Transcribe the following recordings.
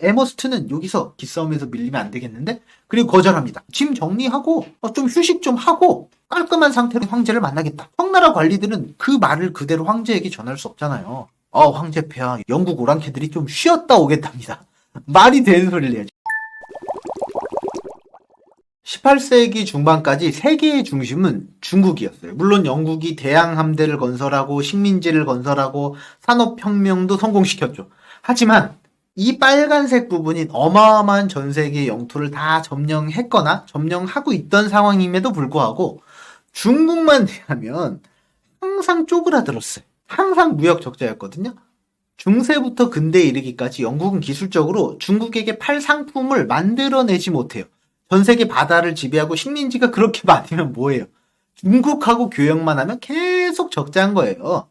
에머스트는 여기서 기싸움에서 밀리면 안 되겠는데? 그리고 거절합니다. 짐 정리하고 좀 휴식 좀 하고 깔끔한 상태로 황제를 만나겠다. 청나라 관리들은 그 말을 그대로 황제에게 전할 수 없잖아요. 황제폐하, 영국 오랑캐들이 좀 쉬었다 오겠답니다. 말이 되는 소리를 해야지. 18세기 중반까지 세계의 중심은 중국이었어요. 물론 영국이 대양 함대를 건설하고 식민지를 건설하고 산업혁명도 성공시켰죠. 하지만 이 빨간색 부분인 어마어마한 전 세계 영토를 다 점령했거나 점령하고 있던 상황임에도 불구하고 중국만 대하면 항상 쪼그라들었어요. 항상 무역 적자였거든요. 중세부터 근대에 이르기까지 영국은 기술적으로 중국에게 팔 상품을 만들어내지 못해요. 전 세계 바다를 지배하고 식민지가 그렇게 많으면 뭐예요? 중국하고 교역만 하면 계속 적자인 거예요.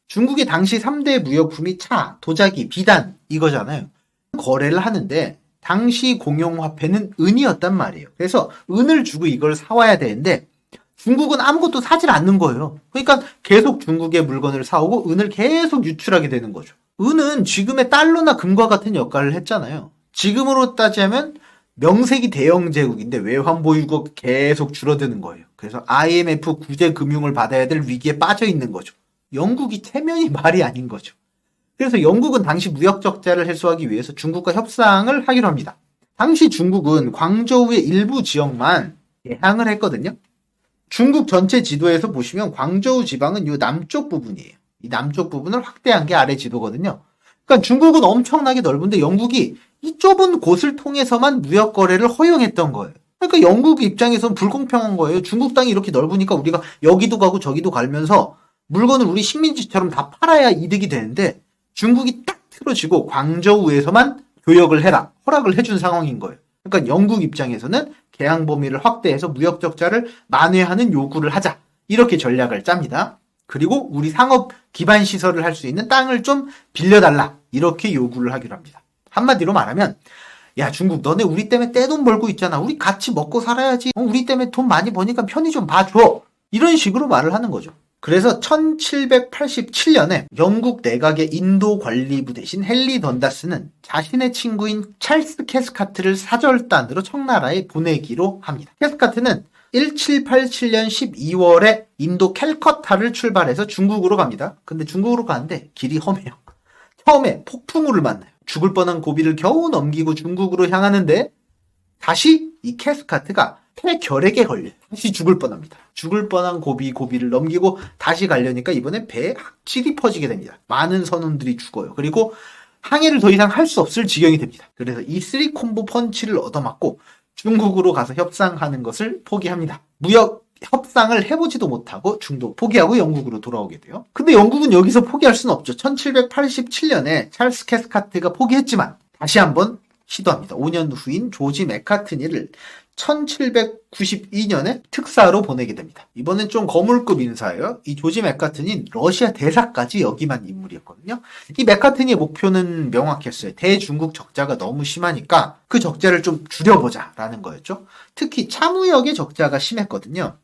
중국의 당시 3대 무역품이 차, 도자기, 비단 이거잖아요. 거래를 하는데 당시 공용화폐는 은이었단 말이에요. 그래서 은을 주고 이걸 사와야 되는데 중국은 아무것도 사질 않는 거예요. 그러니까 계속 중국의 물건을 사오고 은을 계속 유출하게 되는 거죠. 은은 지금의 달러나 금과 같은 역할을 했잖아요. 지금으로 따지면 명색이 대영 제국인데 외환 보유고가 계속 줄어드는 거예요. 그래서 IMF 구제 금융을 받아야 될 위기에 빠져 있는 거죠. 영국이 체면이 말이 아닌 거죠. 그래서 영국은 당시 무역 적자를 해소하기 위해서 중국과 협상을 하기로 합니다. 당시 중국은 광저우의 일부 지역만 개항을 했거든요. 중국 전체 지도에서 보시면 광저우 지방은 이 남쪽 부분이에요. 이 남쪽 부분을 확대한 게 아래 지도거든요. 그러니까 중국은 엄청나게 넓은데 영국이 이 좁은 곳을 통해서만 무역 거래를 허용했던 거예요. 그러니까 영국 입장에서는 불공평한 거예요. 중국 땅이 이렇게 넓으니까 우리가 여기도 가고 저기도 가면서 물건을 우리 식민지처럼 다 팔아야 이득이 되는데 중국이 딱 틀어지고 광저우에서만 교역을 해라 허락을 해준 상황인 거예요. 그러니까 영국 입장에서는 개항 범위를 확대해서 무역 적자를 만회하는 요구를 하자 이렇게 전략을 짭니다. 그리고 우리 상업 기반 시설을 할 수 있는 땅을 좀 빌려달라 이렇게 요구를 하기로 합니다. 한마디로 말하면 야 중국 너네 우리 때문에 떼돈 벌고 있잖아. 우리 같이 먹고 살아야지. 우리 때문에 돈 많이 버니까 편히 좀 봐줘. 이런 식으로 말을 하는 거죠. 그래서 1787년에 영국 내각의 인도 관리부 대신 헨리 던다스는 자신의 친구인 찰스 캐스카트를 사절단으로 청나라에 보내기로 합니다. 캐스카트는 1787년 12월에 인도 캘커타를 출발해서 중국으로 갑니다. 근데 중국으로 가는데 길이 험해요. 처음에 폭풍우를 만나요. 죽을 뻔한 고비를 겨우 넘기고 중국으로 향하는데 다시 이 캐스카트가 폐결핵에 걸려요. 다시 죽을 뻔합니다. 죽을 뻔한 고비를 넘기고 다시 가려니까 이번에 배에 확실히 퍼지게 됩니다. 많은 선원들이 죽어요. 그리고 항해를 더 이상 할 수 없을 지경이 됩니다. 그래서 이 3콤보 펀치를 얻어맞고 중국으로 가서 협상하는 것을 포기합니다. 무역 협상을 해보지도 못하고 중도 포기하고 영국으로 돌아오게 돼요. 근데 영국은 여기서 포기할 수는 없죠. 1787년에 찰스 캐스카트가 포기했지만 다시 한번 시도합니다. 5년 후인 조지 맥카트니를 1792년에 특사로 보내게 됩니다. 이번엔 좀 거물급 인사예요. 이 조지 맥카트니는 러시아 대사까지 역임한 인물이었거든요. 이 맥카트니의 목표는 명확했어요. 대중국 적자가 너무 심하니까 그 적자를 좀 줄여보자라는 거였죠. 특히 차무역의 적자가 심했거든요.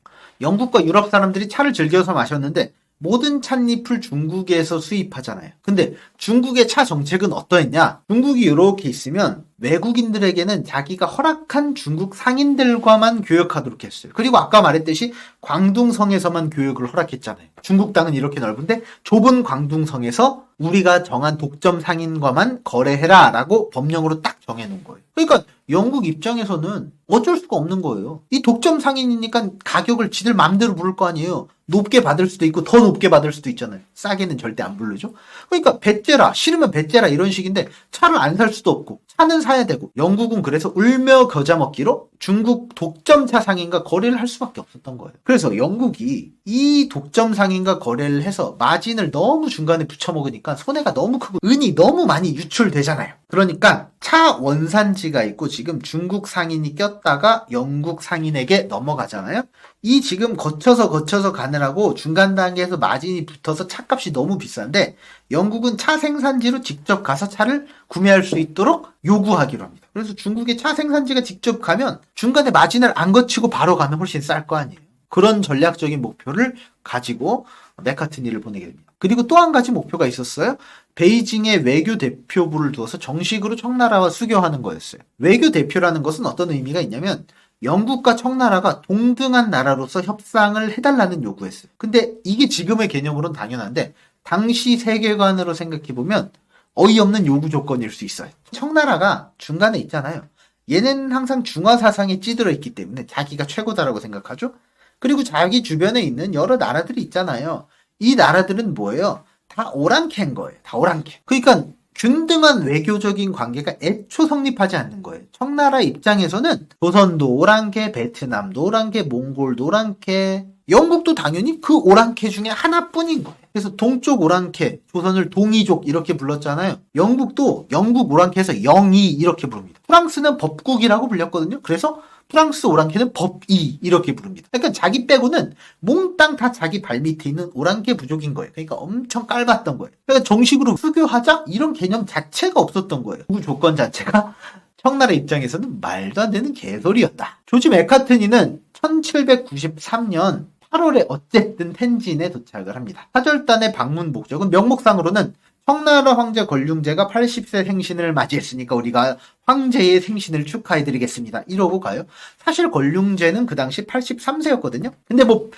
영국과 유럽 사람들이 차를 즐겨서 마셨는데 모든 찻잎을 중국에서 수입하잖아요. 근데 중국의 차 정책은 어떠했냐? 중국이 이렇게 있으면 외국인들에게는 자기가 허락한 중국 상인들과만 교역하도록 했어요. 그리고 아까 말했듯이 광둥성에서만 교역을 허락했잖아요. 중국 땅은 이렇게 넓은데 좁은 광둥성에서 우리가 정한 독점 상인과만 거래해라 라고 법령으로 딱 정해놓은 거예요. 그러니까 영국 입장에서는 어쩔 수가 없는 거예요. 이 독점 상인이니까 가격을 지들 맘대로 부를 거 아니에요. 높게 받을 수도 있고 더 높게 받을 수도 있잖아요. 싸게는 절대 안 부르죠. 그러니까 배째라, 싫으면 배째라 이런 식인데 차를 안 살 수도 없고 차는 사야 되고 영국은 그래서 울며 겨자 먹기로 중국 독점차 상인과 거래를 할 수밖에 없었던 거예요. 그래서 영국이 이 독점 상인과 거래를 해서 마진을 너무 중간에 붙여먹으니까 손해가 너무 크고 은이 너무 많이 유출되잖아요. 그러니까 차 원산지가 있고 지금 중국 상인이 꼈다가 영국 상인에게 넘어가잖아요. 이 지금 거쳐서 가느라고 중간 단계에서 마진이 붙어서 차값이 너무 비싼데 영국은 차 생산지로 직접 가서 차를 구매할 수 있도록 요구하기로 합니다. 그래서 중국의 차 생산지가 직접 가면 중간에 마진을 안 거치고 바로 가면 훨씬 쌀 거 아니에요. 그런 전략적인 목표를 가지고 맥카트니를 보내게 됩니다. 그리고 또 한 가지 목표가 있었어요. 베이징에 외교 대표부를 두어서 정식으로 청나라와 수교하는 거였어요. 외교 대표라는 것은 어떤 의미가 있냐면 영국과 청나라가 동등한 나라로서 협상을 해달라는 요구였어요. 근데 이게 지금의 개념으로는 당연한데 당시 세계관으로 생각해보면 어이없는 요구 조건일 수 있어요. 청나라가 중간에 있잖아요. 얘는 항상 중화 사상에 찌들어 있기 때문에 자기가 최고다라고 생각하죠. 그리고 자기 주변에 있는 여러 나라들이 있잖아요. 이 나라들은 뭐예요? 다 오랑캐인 거예요. 다 오랑캐. 그러니까 균등한 외교적인 관계가 애초 성립하지 않는 거예요. 청나라 입장에서는 조선도 오랑캐, 베트남도 오랑캐, 몽골도 오랑캐, 영국도 당연히 그 오랑캐 중에 하나뿐인 거예요. 그래서 동쪽 오랑캐, 조선을 동이족 이렇게 불렀잖아요. 영국도 영국 오랑캐에서 영이 이렇게 부릅니다. 프랑스는 법국이라고 불렸거든요. 그래서 프랑스 오랑캐는 법이 이렇게 부릅니다. 그러니까 자기 빼고는 몽땅 다 자기 발밑에 있는 오랑캐 부족인 거예요. 그러니까 엄청 깔봤던 거예요. 그러니까 정식으로 수교하자 이런 개념 자체가 없었던 거예요. 그 조건 자체가 청나라 입장에서는 말도 안 되는 개소리였다. 조지 메카트니는 1793년 8월에 어쨌든 텐진에 도착을 합니다. 사절단의 방문 목적은 명목상으로는 청나라 황제 권륭제가 80세 생신을 맞이했으니까 우리가 황제의 생신을 축하해드리겠습니다. 이러고 가요. 사실 권륭제는 그 당시 83세였거든요. 근데 뭐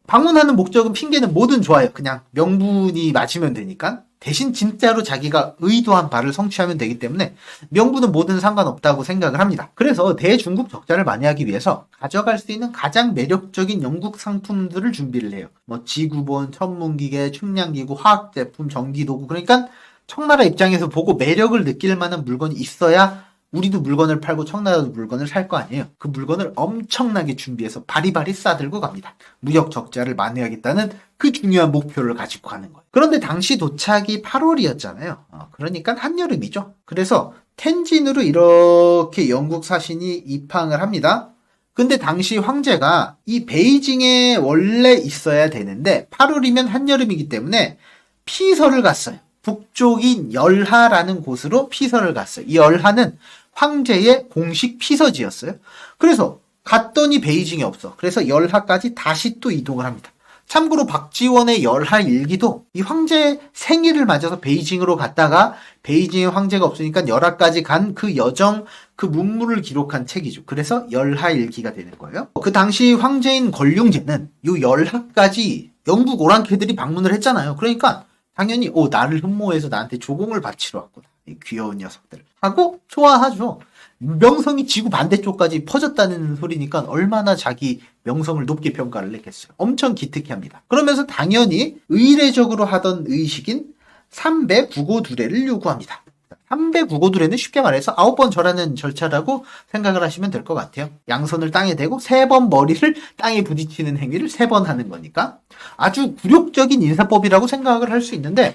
방문하는 목적은 핑계는 뭐든 좋아요. 그냥 명분이 맞으면 되니까. 대신 진짜로 자기가 의도한 바를 성취하면 되기 때문에 명분은 뭐든 상관없다고 생각을 합니다. 그래서 대중국 적자를 만회하기 위해서 가져갈 수 있는 가장 매력적인 영국 상품들을 준비를 해요. 뭐 지구본, 천문기계, 측량기구, 화학제품, 전기도구. 그러니까 청나라 입장에서 보고 매력을 느낄 만한 물건이 있어야 우리도 물건을 팔고 청나라도 물건을 살 거 아니에요. 그 물건을 엄청나게 준비해서 바리바리 싸들고 갑니다. 무역 적자를 만회하겠다는 그 중요한 목표를 가지고 가는 거예요. 그런데 당시 도착이 8월이었잖아요. 그러니까 한여름이죠. 그래서 텐진으로 이렇게 영국 사신이 입항을 합니다. 근데 당시 황제가 이 베이징에 원래 있어야 되는데 8월이면 한여름이기 때문에 피서를 갔어요. 북쪽인 열하라는 곳으로 피서를 갔어요. 이 열하는 황제의 공식 피서지였어요. 그래서 갔더니 베이징에 없어. 그래서 열하까지 다시 또 이동을 합니다. 참고로 박지원의 열하 일기도 이 황제 생일을 맞아서 베이징으로 갔다가 베이징에 황제가 없으니까 열하까지 간 그 여정, 그 문물을 기록한 책이죠. 그래서 열하 일기가 되는 거예요. 그 당시 황제인 권륭제는 이 열하까지 영국 오랑캐들이 방문을 했잖아요. 그러니까 당연히 나를 흠모해서 나한테 조공을 바치러 왔구나. 이 귀여운 녀석들 하고 좋아하죠. 명성이 지구 반대쪽까지 퍼졌다는 소리니까 얼마나 자기 명성을 높게 평가를 했겠어요. 엄청 기특해합니다. 그러면서 당연히 의례적으로 하던 의식인 3배 국오두례를 요구합니다. 3배 국오두례는 쉽게 말해서 9번 절하는 절차라고 생각을 하시면 될 것 같아요. 양손을 땅에 대고 3번 머리를 땅에 부딪히는 행위를 3번 하는 거니까 아주 굴욕적인 인사법이라고 생각을 할 수 있는데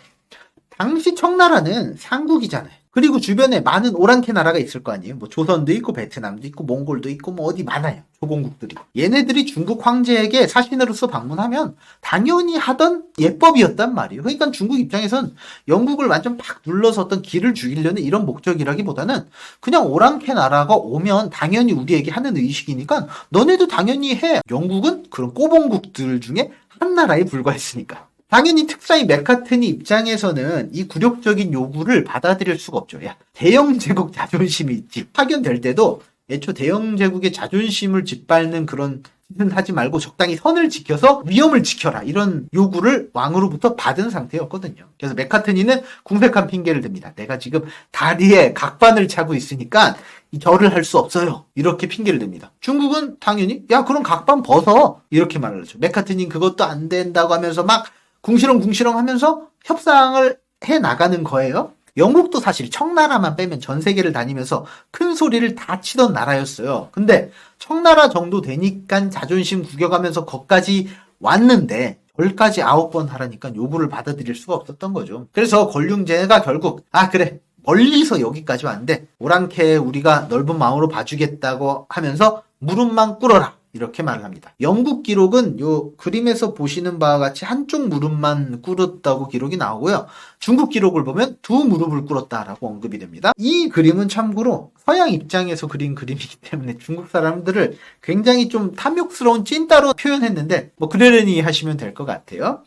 당시 청나라는 상국이잖아요. 그리고 주변에 많은 오랑캐 나라가 있을 거 아니에요. 뭐 조선도 있고 베트남도 있고 몽골도 있고 뭐 어디 많아요. 조공국들이. 얘네들이 중국 황제에게 사신으로서 방문하면 당연히 하던 예법이었단 말이에요. 그러니까 중국 입장에선 영국을 완전 팍 눌러서 어떤 기를 죽이려는 이런 목적이라기보다는 그냥 오랑캐 나라가 오면 당연히 우리에게 하는 의식이니까 너네도 당연히 해. 영국은 그런 꼬봉국들 중에 한 나라에 불과했으니까. 당연히 특사인 메카트니 입장에서는 이 굴욕적인 요구를 받아들일 수가 없죠. 야, 대영 제국 자존심이 있지. 파견될 때도 애초 대영 제국의 자존심을 짓밟는 그런 짓은 하지 말고 적당히 선을 지켜서 위험을 지켜라. 이런 요구를 왕으로부터 받은 상태였거든요. 그래서 메카트니는 궁색한 핑계를 댑니다. 내가 지금 다리에 각반을 차고 있으니까 절을 할 수 없어요. 이렇게 핑계를 댑니다. 중국은 당연히 야 그럼 각반 벗어. 이렇게 말을 하죠. 메카트니는 그것도 안 된다고 하면서 막 궁시렁궁시렁 하면서 협상을 해 나가는 거예요. 영국도 사실 청나라만 빼면 전 세계를 다니면서 큰 소리를 다 치던 나라였어요. 근데 청나라 정도 되니까 자존심 구겨가면서 거기까지 왔는데 절까지 9번 하라니까 요구를 받아들일 수가 없었던 거죠. 그래서 권륭제가 결국 그래 멀리서 여기까지 왔는데 오랑캐 우리가 넓은 마음으로 봐주겠다고 하면서 무릎만 꿇어라. 이렇게 말을 합니다. 영국 기록은 요 그림에서 보시는 바와 같이 한쪽 무릎만 꿇었다고 기록이 나오고요. 중국 기록을 보면 두 무릎을 꿇었다라고 언급이 됩니다. 이 그림은 참고로 서양 입장에서 그린 그림이기 때문에 중국 사람들을 굉장히 좀 탐욕스러운 찐따로 표현했는데 뭐 그러려니 하시면 될 것 같아요.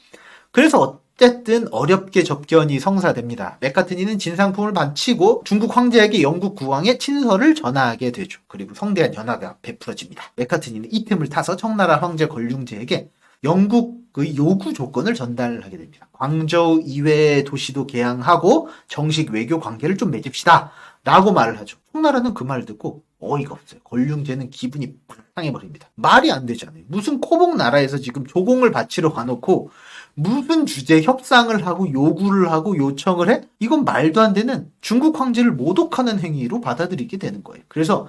그래서 어쨌든 어렵게 접견이 성사됩니다. 맥카트니는 진상품을 바치고 중국 황제에게 영국 국왕의 친서를 전하게 되죠. 그리고 성대한 연화가 베풀어집니다. 맥카트니는 이 틈을 타서 청나라 황제 권륭제에게 영국의 요구 조건을 전달하게 됩니다. 광저우 이외의 도시도 개항하고 정식 외교 관계를 좀 맺읍시다 라고 말을 하죠. 청나라는 그 말을 듣고 어이가 없어요. 권륭제는 기분이 팍 상해버립니다. 말이 안 되잖아요. 무슨 코복 나라에서 지금 조공을 바치러 가놓고 무슨 주제 협상을 하고 요구를 하고 요청을 해? 이건 말도 안 되는 중국 황제를 모독하는 행위로 받아들이게 되는 거예요. 그래서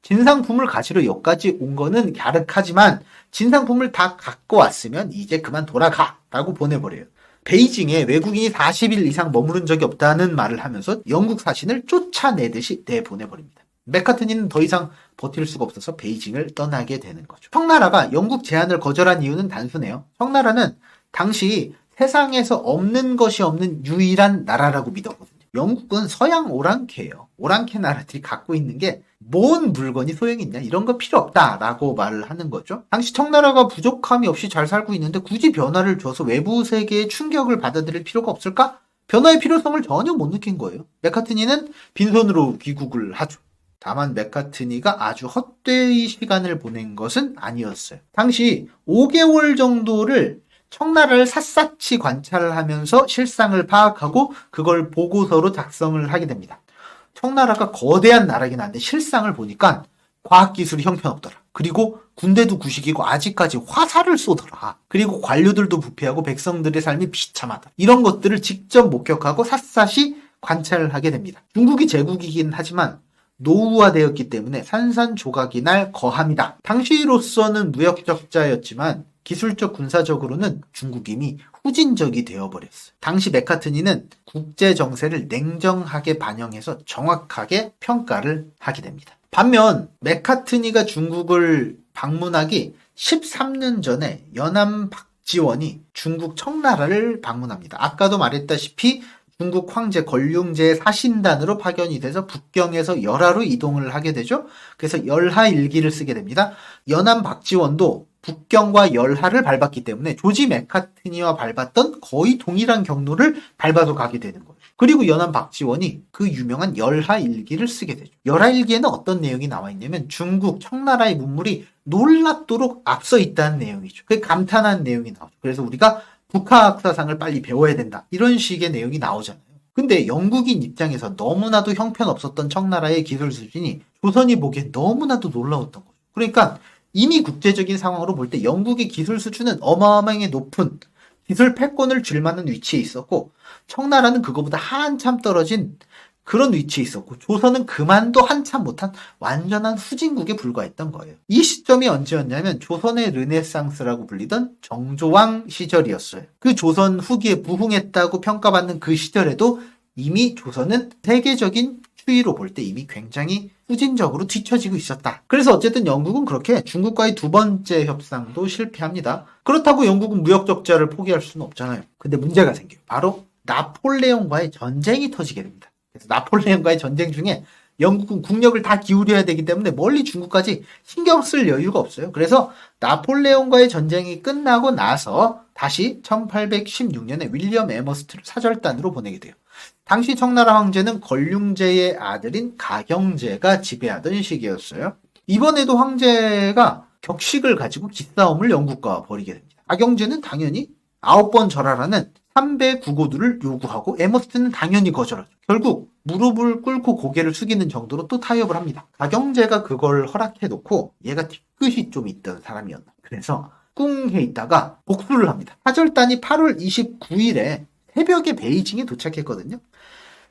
진상품을 가지러 여기까지 온 거는 갸륵하지만 진상품을 다 갖고 왔으면 이제 그만 돌아가 라고 보내버려요. 베이징에 외국인이 40일 이상 머무른 적이 없다는 말을 하면서 영국 사신을 쫓아내듯이 내보내버립니다. 맥카트니는 더 이상 버틸 수가 없어서 베이징을 떠나게 되는 거죠. 청나라가 영국 제안을 거절한 이유는 단순해요. 청나라는 당시 세상에서 없는 것이 없는 유일한 나라라고 믿었거든요. 영국은 서양 오랑캐예요. 오랑캐 나라들이 갖고 있는 게 뭔 물건이 소용이 있냐, 이런 거 필요 없다라고 말을 하는 거죠. 당시 청나라가 부족함이 없이 잘 살고 있는데 굳이 변화를 줘서 외부 세계의 충격을 받아들일 필요가 없을까? 변화의 필요성을 전혀 못 느낀 거예요. 맥카트니는 빈손으로 귀국을 하죠. 다만 맥카트니가 아주 헛되이 시간을 보낸 것은 아니었어요. 당시 5개월 정도를 청나라를 샅샅이 관찰을 하면서 실상을 파악하고 그걸 보고서로 작성을 하게 됩니다. 청나라가 거대한 나라긴 한데 실상을 보니까 과학기술이 형편없더라. 그리고 군대도 구식이고 아직까지 화살을 쏘더라. 그리고 관료들도 부패하고 백성들의 삶이 비참하다. 이런 것들을 직접 목격하고 샅샅이 관찰을 하게 됩니다. 중국이 제국이긴 하지만 노후화되었기 때문에 산산조각이 날 거함이다. 당시로서는 무역적자였지만 기술적 군사적으로는 중국이 이미 후진적이 되어버렸어요. 당시 맥카트니는 국제 정세를 냉정하게 반영해서 정확하게 평가를 하게 됩니다. 반면 맥카트니가 중국을 방문하기 13년 전에 연암 박지원이 중국 청나라를 방문합니다. 아까도 말했다시피 중국 황제 권륭제의 사신단으로 파견이 돼서 북경에서 열하로 이동을 하게 되죠. 그래서 열하 일기를 쓰게 됩니다. 연암 박지원도 북경과 열하를 밟았기 때문에 조지 맥카트니와 밟았던 거의 동일한 경로를 밟아서 가게 되는 거예요. 그리고 연암 박지원이 그 유명한 열하 일기를 쓰게 되죠. 열하 일기에는 어떤 내용이 나와 있냐면 중국 청나라의 문물이 놀랍도록 앞서 있다는 내용이죠. 그게 감탄한 내용이 나오죠. 그래서 우리가 북학사상을 빨리 배워야 된다, 이런 식의 내용이 나오잖아요. 근데 영국인 입장에서 너무나도 형편없었던 청나라의 기술 수준이 조선이 보기엔 너무나도 놀라웠던 거죠. 그러니까 이미 국제적인 상황으로 볼 때 영국의 기술 수준은 어마어마하게 높은 기술 패권을 쥘 만한 위치에 있었고, 청나라는 그거보다 한참 떨어진 그런 위치에 있었고, 조선은 그만도 한참 못한 완전한 후진국에 불과했던 거예요. 이 시점이 언제였냐면 조선의 르네상스라고 불리던 정조왕 시절이었어요. 그 조선 후기에 부흥했다고 평가받는 그 시절에도 이미 조선은 세계적인 추이로 볼 때 이미 굉장히 후진적으로 뒤처지고 있었다. 그래서 어쨌든 영국은 그렇게 중국과의 두 번째 협상도 실패합니다. 그렇다고 영국은 무역 적자를 포기할 수는 없잖아요. 근데 문제가 생겨요. 바로 나폴레옹과의 전쟁이 터지게 됩니다. 그래서 나폴레옹과의 전쟁 중에 영국은 국력을 다 기울여야 되기 때문에 멀리 중국까지 신경 쓸 여유가 없어요. 그래서 나폴레옹과의 전쟁이 끝나고 나서 다시 1816년에 윌리엄 에머스트를 사절단으로 보내게 돼요. 당시 청나라 황제는 권륭제의 아들인 가경제가 지배하던 시기였어요. 이번에도 황제가 격식을 가지고 기싸움을 영국과 벌이게 됩니다. 가경제는 당연히 9번 절하라는 3배 구고도를 요구하고 에머스트는 당연히 거절하죠. 결국 무릎을 꿇고 고개를 숙이는 정도로 또 타협을 합니다. 가경제가 그걸 허락해놓고 얘가 뒤끝이 좀 있던 사람이었나. 그래서 꿍해 있다가 복수를 합니다. 사절단이 8월 29일에 새벽에 베이징에 도착했거든요.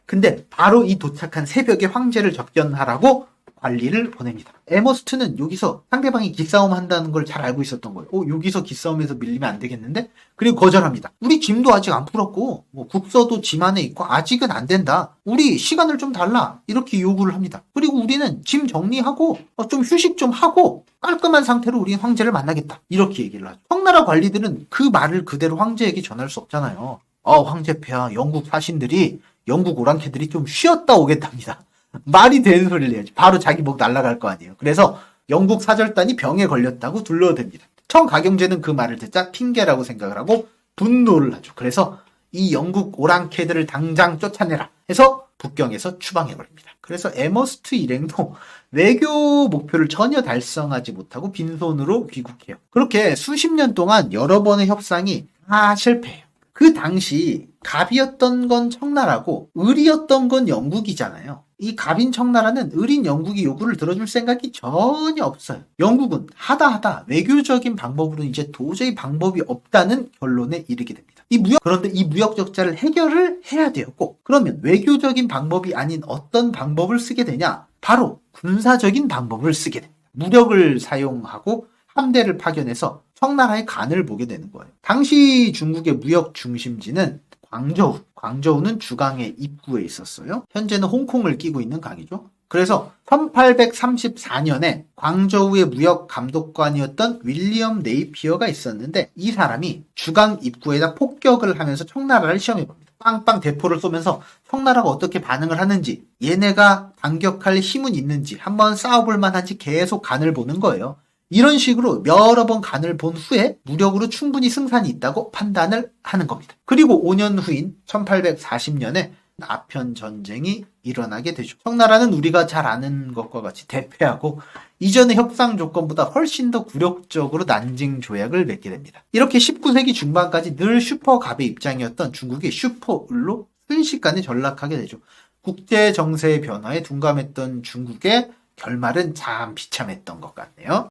근데 바로 이 도착한 새벽에 황제를 접견하라고 관리를 보냅니다. 에머스트는 여기서 상대방이 기싸움 한다는 걸 잘 알고 있었던 거예요. 여기서 기싸움에서 밀리면 안 되겠는데? 그리고 거절합니다. 우리 짐도 아직 안 풀었고 국서도 짐 안에 있고 아직은 안 된다. 우리 시간을 좀 달라. 이렇게 요구를 합니다. 그리고 우리는 짐 정리하고 좀 휴식 좀 하고 깔끔한 상태로 우리 황제를 만나겠다. 이렇게 얘기를 하죠. 청나라 관리들은 그 말을 그대로 황제에게 전할 수 없잖아요. 황제폐하 영국 사신들이 영국 오랑캐들이 좀 쉬었다 오겠답니다. 말이 되는 소리를 해야지. 바로 자기 목 날아갈 거 아니에요. 그래서 영국 사절단이 병에 걸렸다고 둘러댑니다. 청가경제는 그 말을 듣자 핑계라고 생각을 하고 분노를 하죠. 그래서 이 영국 오랑캐들을 당장 쫓아내라 해서 북경에서 추방해버립니다. 그래서 에머스트 일행도 외교 목표를 전혀 달성하지 못하고 빈손으로 귀국해요. 그렇게 수십 년 동안 여러 번의 협상이 다 실패해요. 그 당시 갑이었던 건 청나라고 을이었던 건 영국이잖아요. 이 갑인 청나라는 을인 영국이 요구를 들어줄 생각이 전혀 없어요. 영국은 하다 외교적인 방법으로는 이제 도저히 방법이 없다는 결론에 이르게 됩니다. 그런데 이 무역 적자를 해결을 해야 돼요. 꼭. 그러면 외교적인 방법이 아닌 어떤 방법을 쓰게 되냐? 바로 군사적인 방법을 쓰게 됩니다. 무력을 사용하고 함대를 파견해서 청나라의 간을 보게 되는 거예요. 당시 중국의 무역 중심지는 광저우는 주강의 입구에 있었어요. 현재는 홍콩을 끼고 있는 강이죠. 그래서 1834년에 광저우의 무역 감독관이었던 윌리엄 네이피어가 있었는데 이 사람이 주강 입구에다 폭격을 하면서 청나라를 시험해봅니다. 빵빵 대포를 쏘면서 청나라가 어떻게 반응을 하는지, 얘네가 반격할 힘은 있는지, 한번 싸워볼 만한지 계속 간을 보는 거예요. 이런 식으로 여러 번 간을 본 후에 무력으로 충분히 승산이 있다고 판단을 하는 겁니다. 그리고 5년 후인 1840년에 아편 전쟁이 일어나게 되죠. 청나라는 우리가 잘 아는 것과 같이 대패하고 이전의 협상 조건보다 훨씬 더 굴욕적으로 난징 조약을 맺게 됩니다. 이렇게 19세기 중반까지 늘 슈퍼갑의 입장이었던 중국이 슈퍼을로 순식간에 전락하게 되죠. 국제 정세의 변화에 둔감했던 중국의 결말은 참 비참했던 것 같네요.